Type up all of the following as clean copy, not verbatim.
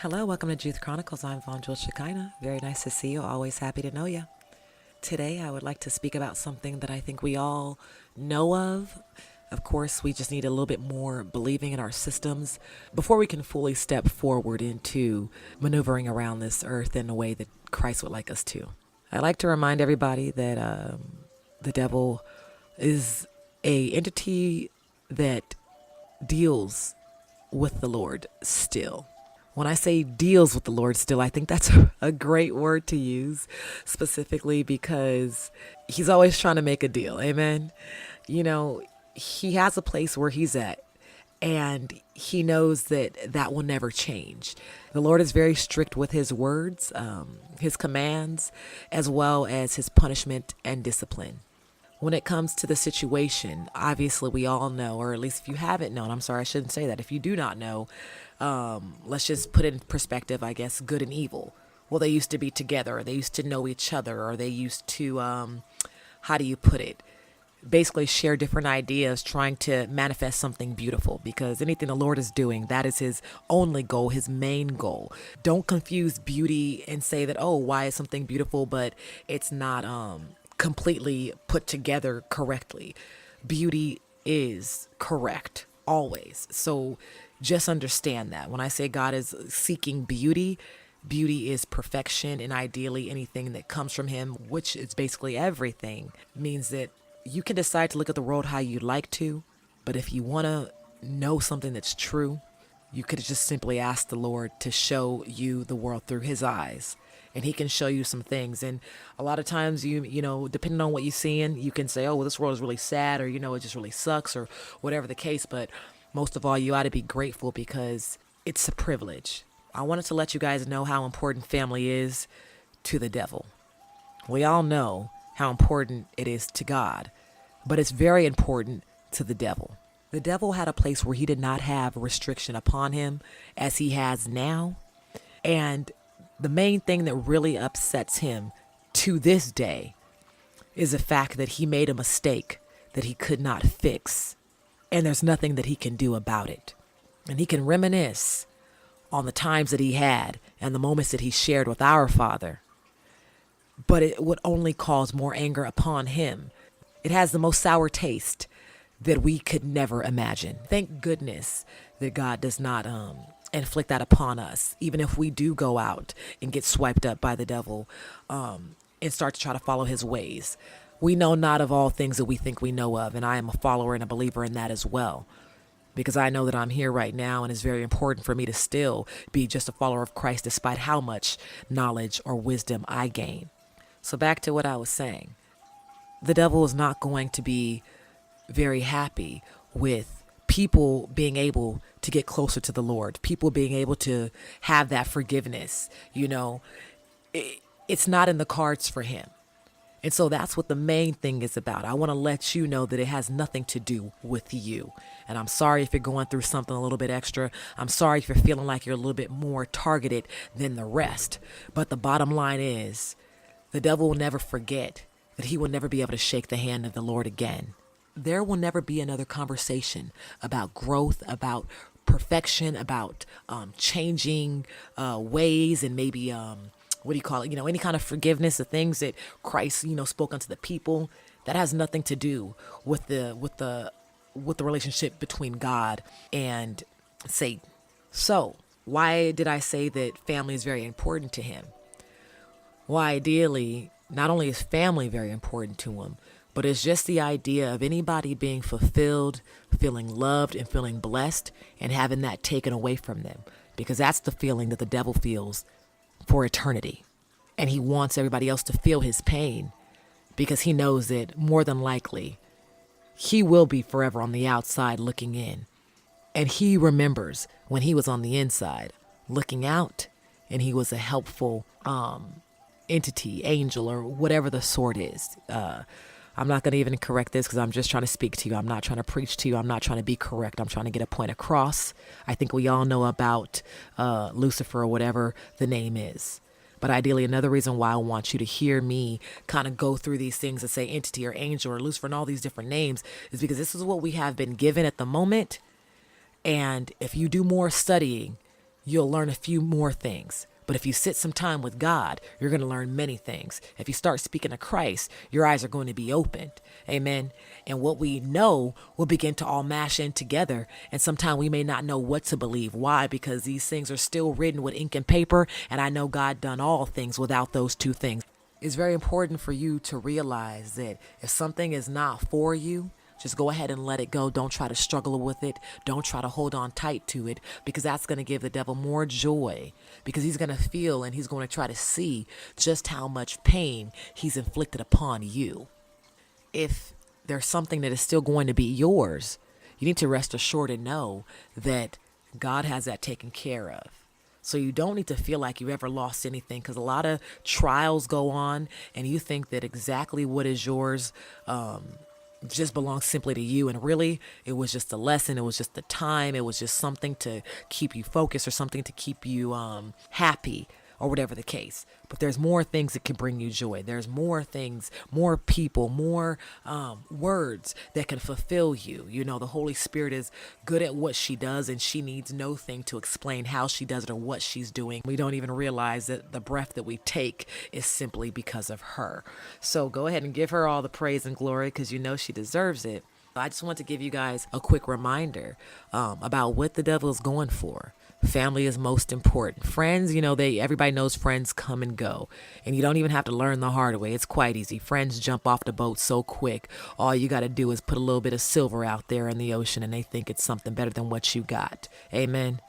Hello, welcome to Juice Chronicles. I'm Von Jewel Shekinah. Very nice to see you. Always happy to know you. Today, I would like to speak about something that I think we all know of. Of course, we just need a little bit more believing in our systems before we can fully step forward into maneuvering around this earth in a way that Christ would like us to. I like to remind everybody that the devil is a entity that deals with the Lord still. When I say deals with the Lord still, I think that's a great word to use, specifically because he's always trying to make a deal. Amen. You know, he has a place where he's at, and he knows that that will never change. The Lord is very strict with his words, his commands, as well as his punishment and discipline. When it comes to the situation, obviously we all know, or at least if you haven't known, I'm sorry, I shouldn't say that. If you do not know, let's just put it in perspective, I guess, good and evil. Well, they used to be together, or they used to know each other, or they used to, how do you put it? Basically share different ideas, trying to manifest something beautiful, because anything the Lord is doing, that is his only goal, his main goal. Don't confuse beauty and say that, oh, why is something beautiful, but it's not, completely put together correctly. Beauty is correct always. So just understand that. When I say God is seeking beauty, beauty is perfection, and ideally anything that comes from him, which is basically everything, means that you can decide to look at the world how you'd like to, but if you want to know something that's true, you could just simply ask the Lord to show you the world through his eyes, and he can show you some things. And a lot of times you know, depending on what you're seeing, you can say, oh, well, this world is really sad, or, it just really sucks, or whatever the case. But most of all, you ought to be grateful, because it's a privilege. I wanted to let you guys know how important family is to the devil. We all know how important it is to God, but it's very important to the devil. The devil had a place where he did not have restriction upon him as he has now. And the main thing that really upsets him to this day is the fact that he made a mistake that he could not fix. And there's nothing that he can do about it. And he can reminisce on the times that he had and the moments that he shared with our Father. But it would only cause more anger upon him. It has the most sour taste that we could never imagine. Thank goodness that God does not inflict that upon us, even if we do go out and get swiped up by the devil and start to try to follow his ways. We know not of all things that we think we know of, and I am a follower and a believer in that as well, because I know that I'm here right now, and it's very important for me to still be just a follower of Christ despite how much knowledge or wisdom I gain. So back to what I was saying. The devil is not going to be very happy with people being able to get closer to the Lord, people being able to have that forgiveness. It's not in the cards for him. And so that's what the main thing is about. I want to let you know that it has nothing to do with you. And I'm sorry if you're going through something a little bit extra. I'm sorry if you're feeling like you're a little bit more targeted than the rest. But the bottom line is, the devil will never forget that he will never be able to shake the hand of the Lord again. There will never be another conversation about growth, about perfection, about changing ways, and maybe what do you call it? Any kind of forgiveness, the things that Christ spoke unto the people. That has nothing to do with the relationship between God and Satan. So why did I say that family is very important to him? Well, ideally, not only is family very important to him, but it's just the idea of anybody being fulfilled, feeling loved, and feeling blessed, and having that taken away from them. Because that's the feeling that the devil feels for eternity. And he wants everybody else to feel his pain, because he knows that more than likely he will be forever on the outside looking in. And he remembers when he was on the inside looking out, and he was a helpful entity, angel, or whatever the sort is. I'm not going to even correct this, because I'm just trying to speak to you. I'm not trying to preach to you. I'm not trying to be correct. I'm trying to get a point across. I think we all know about Lucifer, or whatever the name is. But ideally, another reason why I want you to hear me kind of go through these things and say entity or angel or Lucifer and all these different names is because this is what we have been given at the moment. And if you do more studying, you'll learn a few more things. But if you sit some time with God, you're going to learn many things. If you start speaking to Christ, your eyes are going to be opened. Amen. And what we know will begin to all mash in together. And sometimes we may not know what to believe. Why? Because these things are still written with ink and paper. And I know God done all things without those two things. It's very important for you to realize that if something is not for you, just go ahead and let it go. Don't try to struggle with it. Don't try to hold on tight to it, because that's going to give the devil more joy, because he's going to feel and he's going to try to see just how much pain he's inflicted upon you. If there's something that is still going to be yours, you need to rest assured and know that God has that taken care of. So you don't need to feel like you ever lost anything, because a lot of trials go on and you think that exactly what is yours just belongs simply to you. And really, it was just a lesson. It was just the time. It was just something to keep you focused or something to keep you happy or whatever the case. But there's more things that can bring you joy. There's more things, more people, more words that can fulfill you. You know, the Holy Spirit is good at what she does, and she needs no thing to explain how she does it or what she's doing. We don't even realize that the breath that we take is simply because of her. So go ahead and give her all the praise and glory, because you know she deserves it. I just want to give you guys a quick reminder about what the devil is going for. Family is most important. Friends, you know, everybody knows friends come and go, and you don't even have to learn the hard way. It's quite easy. Friends jump off the boat so quick. All you got to do is put a little bit of silver out there in the ocean, and they think it's something better than what you got. Amen.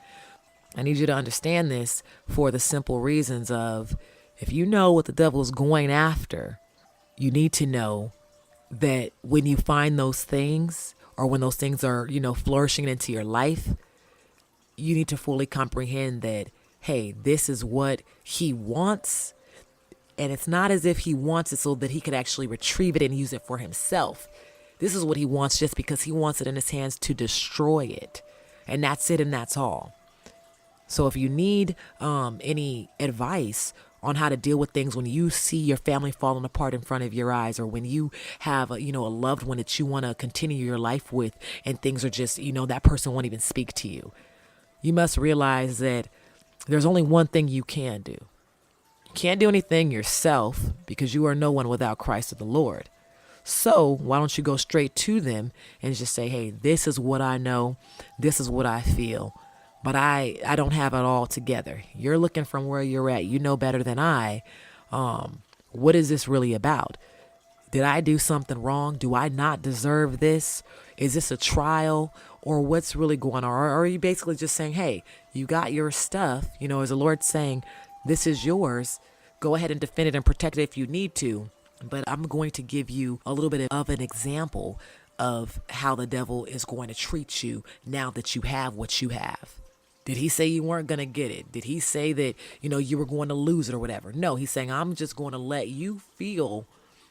I need you to understand this for the simple reasons of, if you know what the devil is going after, you need to know that when you find those things, or when those things are, you know, flourishing into your life, you need to fully comprehend that, hey, this is what he wants. And it's not as if he wants it so that he could actually retrieve it and use it for himself. This is what he wants just because he wants it in his hands to destroy it. And that's it, and that's all. So if you need any advice on how to deal with things when you see your family falling apart in front of your eyes, or when you have a loved one that you want to continue your life with, and things are just, that person won't even speak to you, you must realize that there's only one thing you can do. You can't do anything yourself, because you are no one without Christ or the Lord. So why don't you go straight to them and just say, hey, this is what I know. This is what I feel. But I don't have it all together. You're looking from where you're at. You know better than I. What is this really about? Did I do something wrong? Do I not deserve this? Is this a trial? Or what's really going on? Or are you basically just saying, hey, you got your stuff, as the Lord's saying, this is yours. Go ahead and defend it and protect it if you need to. But I'm going to give you a little bit of an example of how the devil is going to treat you now that you have what you have. Did he say you weren't going to get it? Did he say that, you were going to lose it or whatever? No, he's saying, I'm just going to let you feel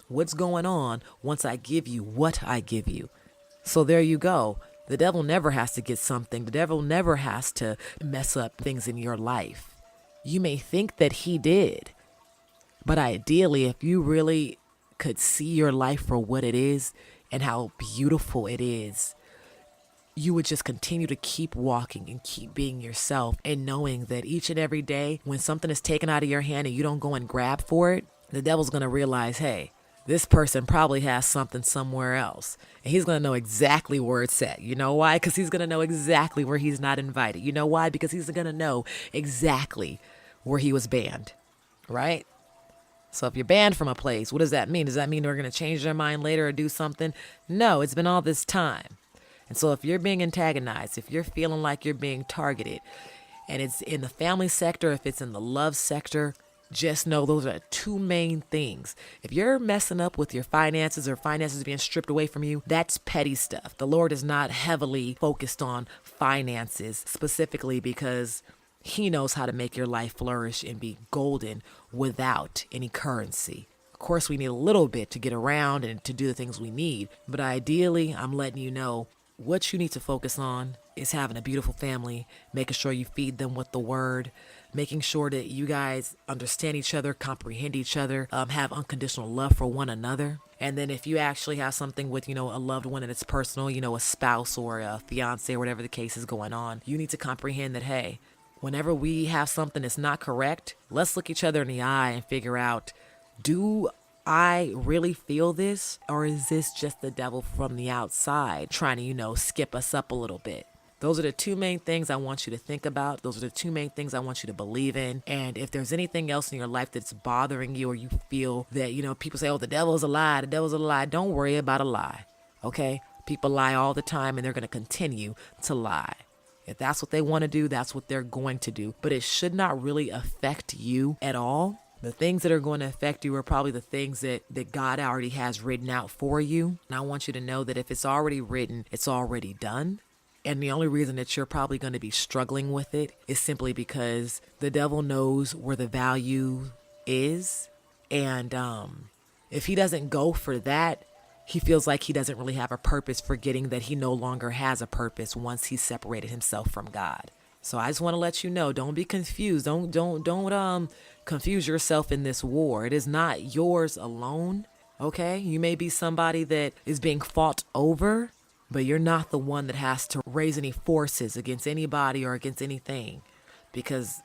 what's going on once I give you what I give you. So there you go. The devil never has to get something. The devil never has to mess up things in your life. You may think that he did, but ideally, if you really could see your life for what it is and how beautiful it is, you would just continue to keep walking and keep being yourself, and knowing that each and every day when something is taken out of your hand and you don't go and grab for it, the devil's going to realize, hey, this person probably has something somewhere else. And he's going to know exactly where it's at. You know why? Because he's going to know exactly where he's not invited. You know why? Because he's going to know exactly where he was banned. Right? So if you're banned from a place, what does that mean? Does that mean they're going to change their mind later or do something? No, it's been all this time. And so if you're being antagonized, if you're feeling like you're being targeted, and it's in the family sector, if it's in the love sector, just know those are two main things. If you're messing up with your finances, or finances being stripped away from you, that's petty stuff. The Lord is not heavily focused on finances specifically, because he knows how to make your life flourish and be golden without any currency. Of course, we need a little bit to get around and to do the things we need. But ideally, I'm letting you know what you need to focus on is having a beautiful family, making sure you feed them with the word, making sure that you guys understand each other, comprehend each other, have unconditional love for one another. And then if you actually have something with, a loved one and it's personal, a spouse or a fiance or whatever the case is going on, you need to comprehend that, hey, whenever we have something that's not correct, let's look each other in the eye and figure out, do I really feel this? Or is this just the devil from the outside trying to, skip us up a little bit? Those are the two main things I want you to think about. Those are the two main things I want you to believe in. And if there's anything else in your life that's bothering you, or you feel that, people say, oh, the devil's a lie, the devil's a lie. Don't worry about a lie. Okay? People lie all the time, and they're going to continue to lie. If that's what they want to do, that's what they're going to do. But it should not really affect you at all. The things that are going to affect you are probably the things that God already has written out for you. And I want you to know that if it's already written, it's already done. And the only reason that you're probably going to be struggling with it is simply because the devil knows where the value is. And if he doesn't go for that, he feels like he doesn't really have a purpose, forgetting that he no longer has a purpose once he separated himself from God. So I just want to let you know, don't be confused. Don't confuse yourself in this war. It is not yours alone. Okay? You may be somebody that is being fought over, but you're not the one that has to raise any forces against anybody or against anything. Because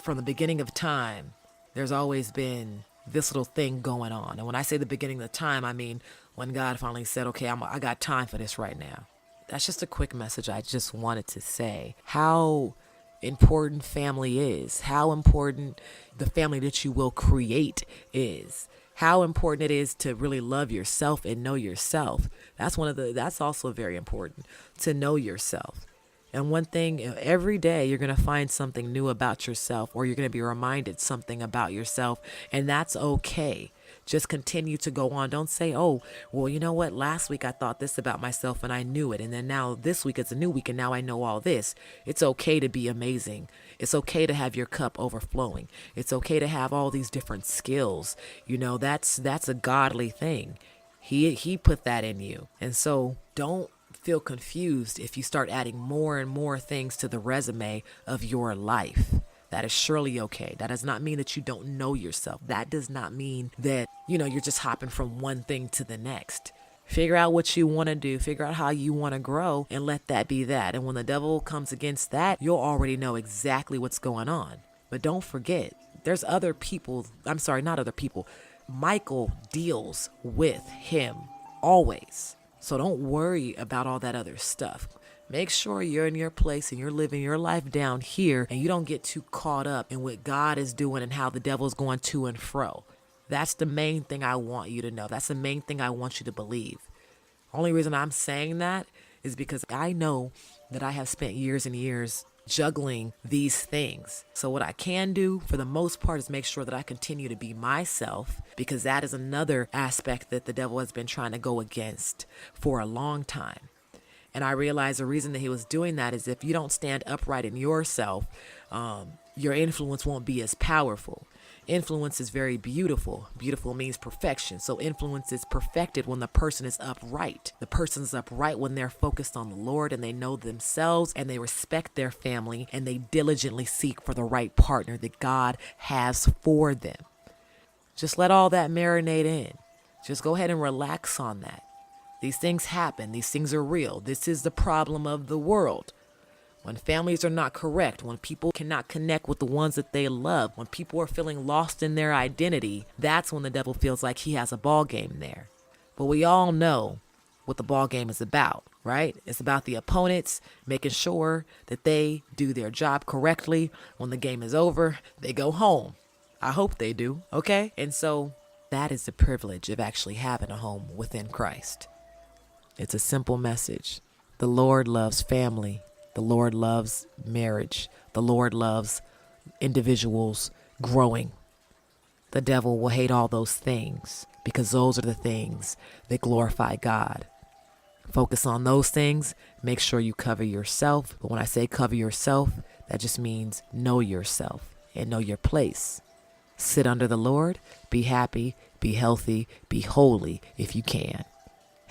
from the beginning of time, there's always been this little thing going on. And when I say the beginning of the time, I mean when God finally said, okay, I got time for this right now. That's just a quick message I just wanted to say. How important family is. How important the family that you will create is. How important it is to really love yourself and know yourself. That's also very important, to know yourself. And one thing, every day you're going to find something new about yourself, or you're going to be reminded something about yourself, and that's okay. Just continue to go on. Don't say, oh, well, you know what? Last week I thought this about myself and I knew it. And then now this week it's a new week and now I know all this. It's okay to be amazing. It's okay to have your cup overflowing. It's okay to have all these different skills. That's a godly thing. He put that in you. And so don't feel confused if you start adding more and more things to the resume of your life. That is surely okay. That does not mean that you don't know yourself. That does not mean that, you're just hopping from one thing to the next. Figure out what you want to do. Figure out how you want to grow and let that be that. And when the devil comes against that, you'll already know exactly what's going on. But don't forget, there's other people. I'm sorry, not other people. Michael deals with him always. So don't worry about all that other stuff. Make sure you're in your place and you're living your life down here, and you don't get too caught up in what God is doing and how the devil's going to and fro. That's the main thing I want you to know. That's the main thing I want you to believe. Only reason I'm saying that is because I know that I have spent years and years juggling these things. So what I can do for the most part is make sure that I continue to be myself, because that is another aspect that the devil has been trying to go against for a long time. And I realized the reason that he was doing that is if you don't stand upright in yourself, your influence won't be as powerful. Influence is very beautiful. Beautiful means perfection. So influence is perfected when the person is upright. The person's upright when they're focused on the Lord and they know themselves and they respect their family and they diligently seek for the right partner that God has for them. Just let all that marinate in. Just go ahead and relax on that. These things happen. These things are real. This is the problem of the world. When families are not correct, when people cannot connect with the ones that they love, when people are feeling lost in their identity, that's when the devil feels like he has a ball game there. But we all know what the ball game is about, right? It's about the opponents making sure that they do their job correctly. When the game is over, they go home. I hope they do, okay? And so that is the privilege of actually having a home within Christ. It's a simple message. The Lord loves family. The Lord loves marriage. The Lord loves individuals growing. The devil will hate all those things because those are the things that glorify God. Focus on those things. Make sure you cover yourself. But when I say cover yourself, that just means know yourself and know your place. Sit under the Lord. Be happy. Be healthy. Be holy if you can.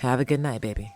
Have a good night, baby.